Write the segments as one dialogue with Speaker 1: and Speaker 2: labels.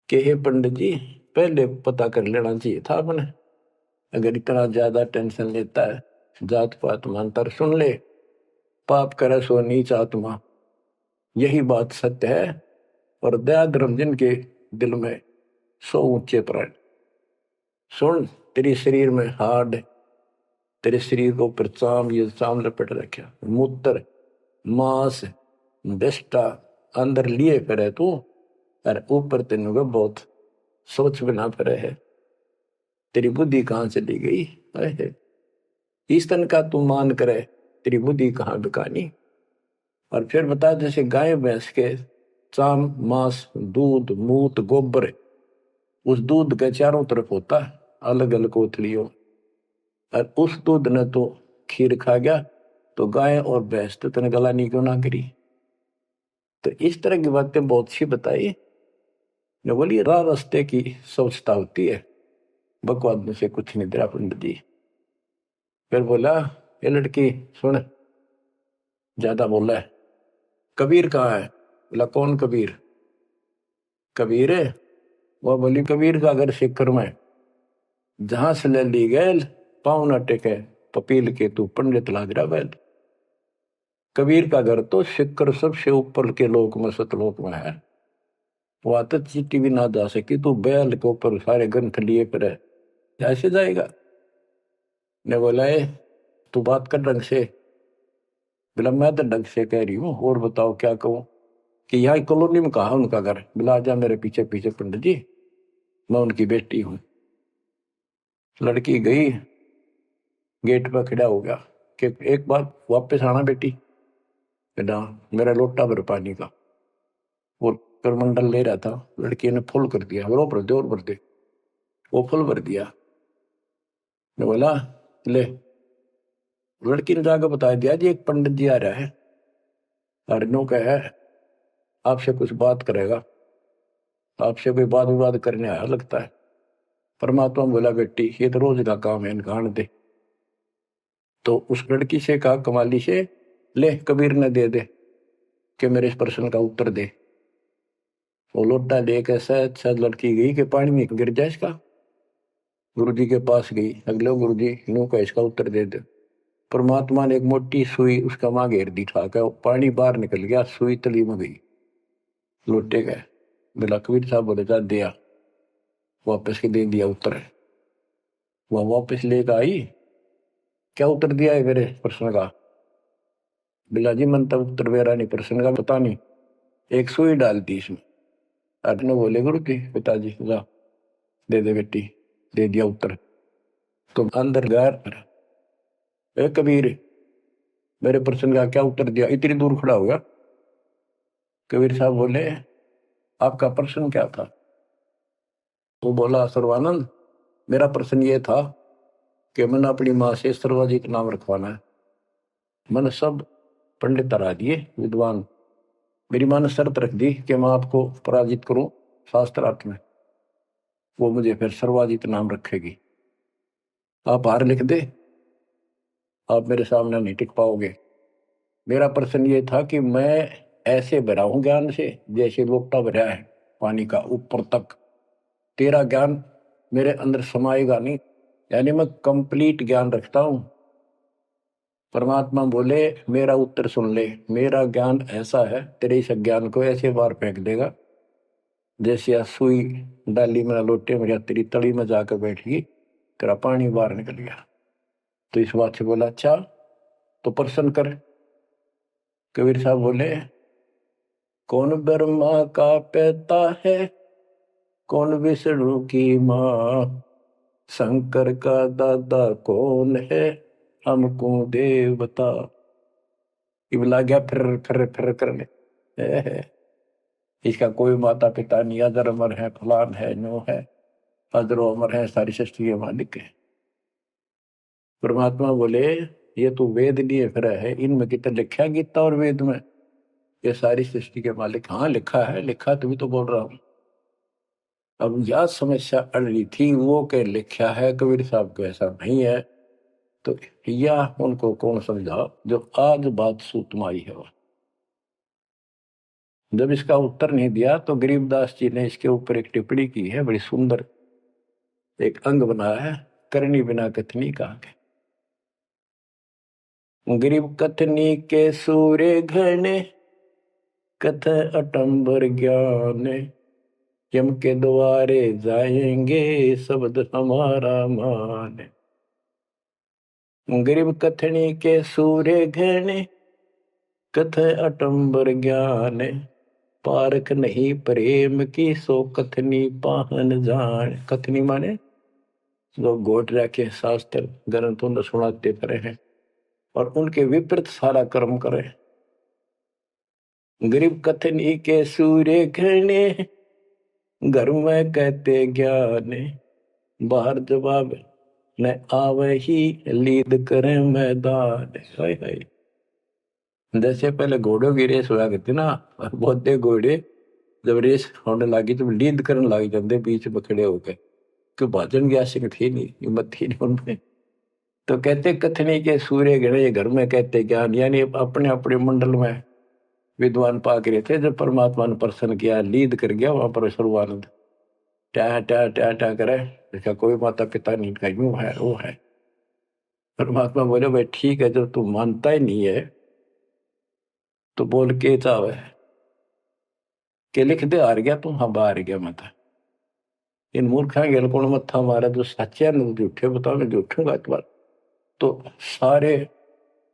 Speaker 1: कि हे पंडित जी, पहले पता कर लेना चाहिए था आपने। अगर इतना ज्यादा टेंशन लेता है, जात पात मंत्र सुन ले, पाप करे सो नीच आत्मा, यही बात सत्य है। और दया धर्म जिनके दिल में सो ऊंचे प्राण। सुन, तेरे शरीर में हाड, तेरे शरीर को ऊपर चाम, ये चाम लपेट रखा, मूत्र मांस विष्टा अंदर लिए फिरे तू, और ऊपर तेन को बहुत सोच बना फिरे है। तेरी बुद्धि कहाँ चली गई है? इस तन का तू मान करे, तेरी बुद्धि कहाँ बिकानी। और फिर बता, जैसे गाय भैंस के चाम मांस दूध मूत गोबर, उस दूध के चारों तरफ होता है अलग अलग कोथलियों, और उस दूध ने तो खीर खा गया, तो गाय और भैंस तो तेने गलानी क्यों ना करी। तो इस तरह की बातें बहुत सी बताई। ने बोली राह रास्ते की सोचता होती है, बकवाद में से कुछ नहीं दे रहा पंडित जी। फिर बोला, ये लड़की सुन, ज्यादा बोला है, कबीर कहाँ है? बोला कौन कबीर? कबीर है? वह बोली कबीर का घर शिखर में, जहां से ले ली गैल पाँव न टेके पपील के तू पंडित लाग रहा बैल। कबीर का घर तो शिखर सबसे ऊपर के लोक में सतलोक में है, वहां तक चीटी भी ना जा सकी, तू बैल के ऊपर सारे ग्रंथ लिए पर ऐसे जाएगा। ने बोला तू बात कर ढंग से। बोला मैं तो ढंग से कह रही हूँ, और बताओ क्या कहूँ। कि यहाँ कॉलोनी में कहा उनका घर? बोला जा मेरे पीछे पीछे पंडित जी, मैं उनकी बेटी हूँ। लड़की गई, गेट पर खड़ा हो गया कि एक बार वापस आना बेटी। बेटा मेरा लोटा भर पानी का, वो करमंडल ले रहा था, लड़की ने फुल कर दिया, और भर दे और भर दे, वो फुल भर दिया। ने बोला ले, लड़की ने जाकर बता दिया जी एक पंडित जी आ रहा है, हरनों का है, आपसे कुछ बात करेगा, आपसे कोई बात विवाद करने आया लगता है। परमात्मा बोला बेटी ये तो रोज का काम है, इनका आने दे। तो उस लड़की से कहा कमाली से, ले कबीर ने दे दे कि मेरे इस प्रश्न का उत्तर दे। वो लोटा लेकर शायद शायद लड़की गई कि पानी में गिर जाए इसका। गुरु जी के पास गई, अगले गुरु जी नू का इसका उत्तर दे दे। परमात्मा ने एक मोटी सुई उसका मां घेर दी, ठाकर पानी बाहर निकल गया, सुई तली में गई, लोटे गए। बोला कबीर साहब बोले जा दिया, वापस के दे दिया उत्तर। वह वापस लेकर आई, क्या उत्तर दिया है मेरे प्रश्न का? बिला जी मन तब उत्तर मेरा नहीं, प्रश्न का पता नहीं, एक सुई डाल दी इसमें। अर्जुन बोले गुरु जी पिताजी जा दे दे बेटी, दे दिया उत्तर। तो अंदर गैर कबीर मेरे प्रश्न का क्या उत्तर दिया? इतनी दूर खड़ा हो गया। कबीर साहब बोले आपका प्रश्न क्या था? वो बोला सर्वानंद, मेरा प्रश्न ये था कि मैंने अपनी माँ से सर्वाजित नाम रखवाना है। मैंने सब पंडित हरा दिए विद्वान, मेरी माँ ने शर्त रख दी कि मैं आपको पराजित करूं शास्त्रार्थ में, वो मुझे फिर सर्वाजित नाम रखेगी। आप हार लिख दे, आप मेरे सामने नहीं टिक पाओगे। मेरा प्रश्न ये था कि मैं ऐसे भरा हूं ज्ञान से जैसे लोटा भरा है पानी का ऊपर तक, तेरा ज्ञान मेरे अंदर समाएगा नहीं, यानी मैं कंप्लीट ज्ञान रखता हूं। परमात्मा बोले मेरा उत्तर सुन ले, मेरा ज्ञान ऐसा है तेरे इस ज्ञान को ऐसे बार फेंक देगा जैसे सुई डाली में लोटे में या तेरी तली में जाकर बैठ गई, तेरा पानी बाहर निकल गया। तो इस बात से बोला अच्छा तो प्रश्न कर। कबीर साहब बोले कौन ब्रह्मा का पिता है, कौन विष्णु की माँ, शंकर का दादा कौन है, हमको देव बता। इबला गया फिर फिर करने, इसका कोई माता पिता नहीं, अजर अमर है, फलान है, नो है, अजरो अमर है, सारी सृष्टि के मालिक है। परमात्मा बोले ये तो वेद लिए फिर है, इनमें कितना लिखा है गीता और वेद में ये सारी सृष्टि के मालिक? हाँ लिखा है, लिखा तभी तो बोल रहा हूं। अब यह समस्या अड़ रही थी, वो के लिखा है कबीर साहब को ऐसा नहीं है, तो यह उनको कौन समझा जो आज बात सूत में आई है। जब इसका उत्तर नहीं दिया तो गरीबदास जी ने इसके ऊपर एक टिप्पणी की है, बड़ी सुंदर एक अंग बनाया है, करनी बिना कथनी का। गरीब कथनी के सूर्य घने, कथ अटंबर ज्ञान, यम के द्वारे जाएंगे शब्द हमारा मान। गरीब कथनी के सूर्य घने, कथ अटंबर ज्ञान, पारख नहीं प्रेम की सो कथनी पाहन जान। कथनी माने जो गोट रखे शास्त्र ग्रंथों सुनाते परे हैं और उनके विपरीत सारा कर्म करे। गरीब कथनी के सूर्य घने, घर में कहते ज्ञान, बाहर जवाब न आवे ही लीद करे मैदान। हाय हाय। जैसे पहले घोड़ों की रेस हुआ करती ना, बहुत घोड़े जब रेस होने लगी तो लीद करने लग जाते बीच में खड़े होकर, क्यों भाजन की आशिक थी नहीं, हिम्मत थी नहीं उनमें। तो कहते कथनी के सूर्य गणे, घर में कहते ज्ञान, यानी अपने अपने मंडल में विद्वान पाक रहे थे। जब परमात्मा ने प्रसन्न किया, लीद कर गया वहां पर सर्वानंद, ट्या ट्या ट्या ट्या करे, देखा कोई माता पिता नहीं, का यूं है वो है। परमात्मा बोले भाई ठीक है, जब तू मानता ही नहीं है तो बोल के चाहे के लिख दे, हार गया तू, हाँ बाहर गया मत। इन मूर्खा गेल कौन मत्था मारा, जो सच्चे न झूठे बताओ, मैं झूठूंगा इस बार। तो सारे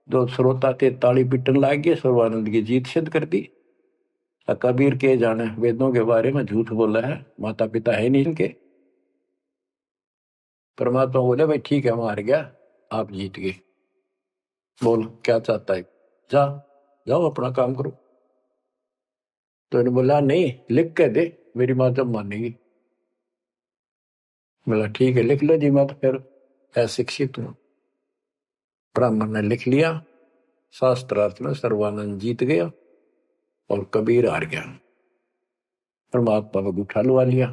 Speaker 1: जो श्रोता थे ताली पिटन लाग गए, सर्वानंद की जीत सिद्ध कर दी। कबीर के जाने वेदों के बारे में झूठ बोला है, माता पिता है नहीं इनके। परमात्मा बोले भाई ठीक है, मार गया, आप जीत गए, बोल क्या चाहता है, जा जाओ अपना काम करो। तो इन्होंने बोला नहीं, लिख के दे, मेरी माँ जब मानेगी। बोला ठीक है लिख लो जी, मैं तो फिर अशिक्षित हूं। ब्राह्मण ने लिख लिया, शास्त्रार्थ में सर्वानंद जीत गया और कबीर हार गया। परमात्मा को उठा लुआ लिया,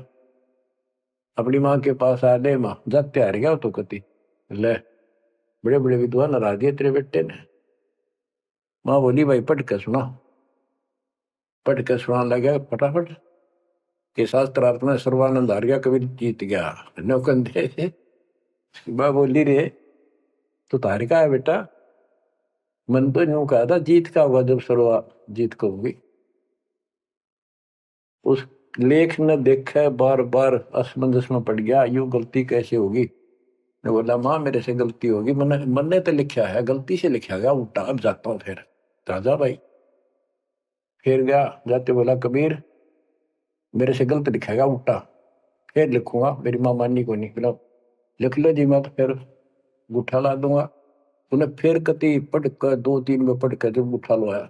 Speaker 1: अपनी माँ के पास आ दे, माँ जाते हार गया तो कति ले, बड़े बड़े विद्वान हरा दिए तेरे बेटे ने। माँ बोली भाई पढ़ के सुना, पढ़ के सुना लगा फटाफट कि शास्त्रार्थ में सर्वानंद हार गया, कबीर जीत गया। नौकंदे माँ बोली रे तो तार का है बेटा, मन तो यूं कहा था जीत का होगा जब सर्वा जीत को होगी। उस लेख ने देखा, बार बार असमंजस में पड़ गया, यूं गलती कैसे होगी। ने बोला माँ मेरे से गलती होगी, मन ने तो लिखा है, गलती से लिखा गया उल्टा, अब जाता हूँ फिर। राजा भाई फिर गया, जाते बोला कबीर मेरे से गलत लिखेगा उल्टा, फिर लिखूंगा, मेरी माँ माननी को नहीं। बोला लिख लो जी, मैं तो फिर गुठा ला दूंगा। उन्हें फिर कति पढ़ कर 2-3 में पढ़ कर जब गुठा लो आया,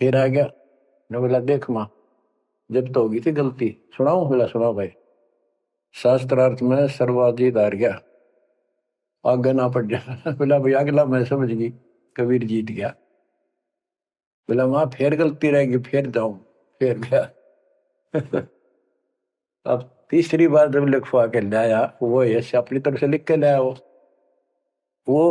Speaker 1: फिर आ गया। ने बोला देख माँ जब तो होगी थी गलती, सुनाऊ। बोला सुनाओ भाई। शास्त्रार्थ में सर्वाजीत हार गया, आगे ना पड़ जा। बोला भाई अगला मैं समझ गई, कबीर जीत गया। बोला वहां फिर गलती रहेगी, फिर जाऊं, फिर गया। अब तीसरी बार जब लिखवा के लाया, वो यश अपनी तरफ से लिख के लाया। वो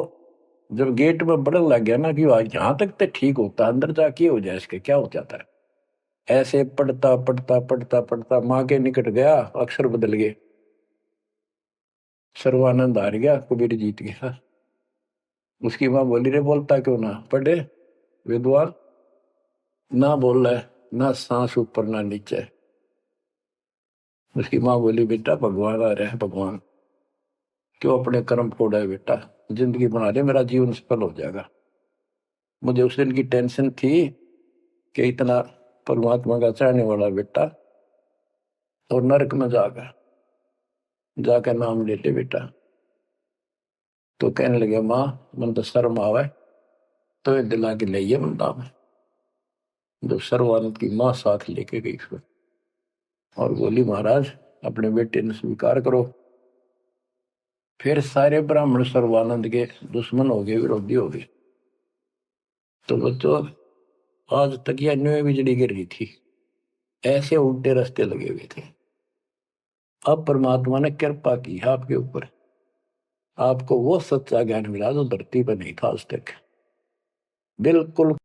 Speaker 1: जब गेट में बढ़ने लग गया ना कि यहाँ तक तो ठीक होता, अंदर जाके हो जाए इसके क्या हो जाता है। ऐसे पढ़ता पढ़ता पढ़ता पढ़ता माँ के निकट गया, अक्षर बदल गए, सर्वानंद हार गया, कबीर जीत गया। उसकी माँ बोली रे बोलता क्यों ना, पढ़े विद्वान ना बोल रहा है, ना सांस ऊपर ना नीचे। उसकी माँ बोली बेटा भगवान आ रहे हैं, भगवान क्यों अपने कर्म फोड़ा है बेटा, जिंदगी बना दे, मेरा जीवन सफल हो जाएगा। मुझे उस दिन की टेंशन थी कि इतना परमात्मा का चाहने वाला बेटा और नरक में जाकर नाम ले ले बेटा। तो कहने लगे माँ मन तो शर्म आवे, तो ये दिला के ले बंदा में। जो सर्वानंद की माँ साथ लेके गई उसको और बोली महाराज अपने बेटे ने स्वीकार करो। फिर सारे ब्राह्मण सर्वानंद के दुश्मन हो गए, विरोधी हो गए। तो बच्चों आज तक यह न्यू बिजली गिर रही थी, ऐसे उल्टे रास्ते लगे हुए थे। अब परमात्मा ने कृपा की है आपके ऊपर, आपको वो सच्चा ज्ञान मिला जो धरती पर नहीं था आज तक। बिल्कुल